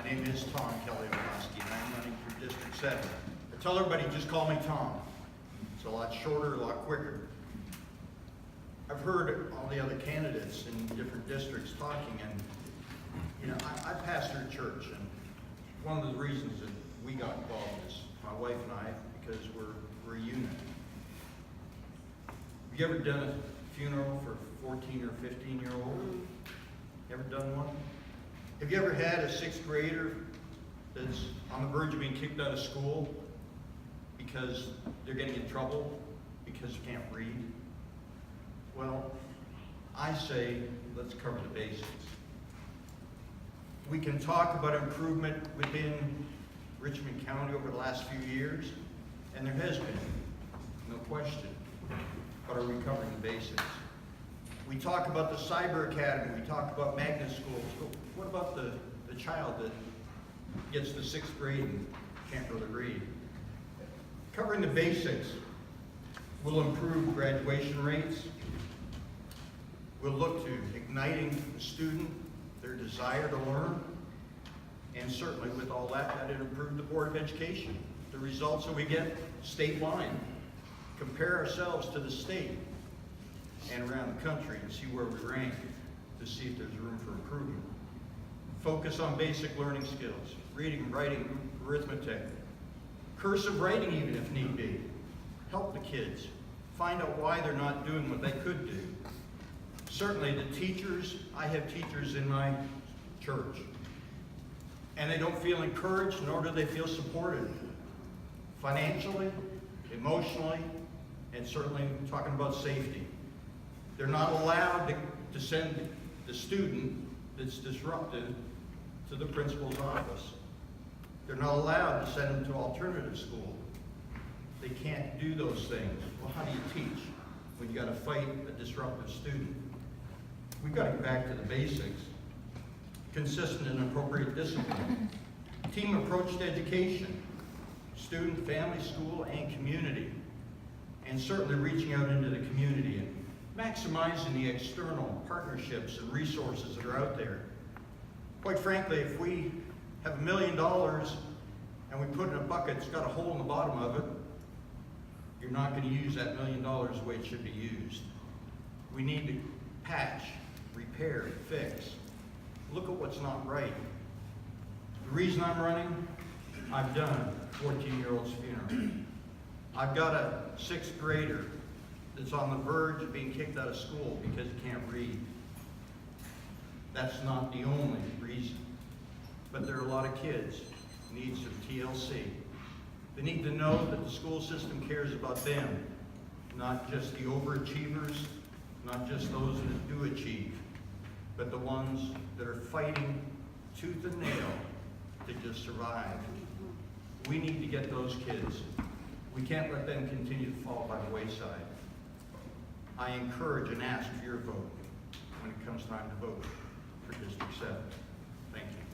My name is Tom Kalliokoski, and I'm running for District 7. I tell everybody, just call me Tom. It's a lot shorter, a lot quicker. I've heard all the other candidates in different districts talking, and I pastor a church, and one of the reasons that we got involved is my wife and I, because we're a unit. Have you ever done a funeral for a 14 or 15-year-old? Ever done one? Have you ever had a 6th grader that's on the verge of being kicked out of school because they're getting in trouble because they can't read? Well, I say let's cover the basics. We can talk about improvement within Richmond County over the last few years, and there has been, no question. But are we covering the basics? We talk about the Cyber Academy, we talk about magnet schools, but what about the child that gets to 6th grade and can't really read? Covering the basics will improve graduation rates. We'll look to igniting the student, their desire to learn, and certainly with all that, that'll improve the Board of Education. The results that we get statewide, compare ourselves to the state and around the country and see where we rank to see if there's room for improvement. Focus on basic learning skills, reading, writing, arithmetic, cursive writing even if need be. Help the kids. Find out why they're not doing what they could do. Certainly the teachers, I have teachers in my church, and they don't feel encouraged, nor do they feel supported. Financially, emotionally, and certainly talking about safety. They're not allowed to send the student that's disrupted to the principal's office. They're not allowed to send them to alternative school. They can't do those things. Well, how do you teach when you got to fight a disruptive student? We've got to get back to the basics. Consistent and appropriate discipline. Team approach to education. Student, family, school, and community. And certainly reaching out into the community and maximizing the external partnerships and resources that are out there. Quite frankly, if we have $1 million and we put it in a bucket, it's got a hole in the bottom of it, you're not going to use that $1 million the way it should be used. We need to patch, repair, fix. Look at what's not right. The reason I'm running, I've done a 14-year-old's funeral. I've got a 6th grader that's on the verge of being kicked out of school because he can't read. That's not the only reason. But there are a lot of kids who need some TLC. They need to know that the school system cares about them, not just the overachievers, not just those that do achieve, but the ones that are fighting tooth and nail to just survive. We need to get those kids. We can't let them continue to fall by the wayside. I encourage and ask for your vote when it comes time to vote for District 7. Thank you.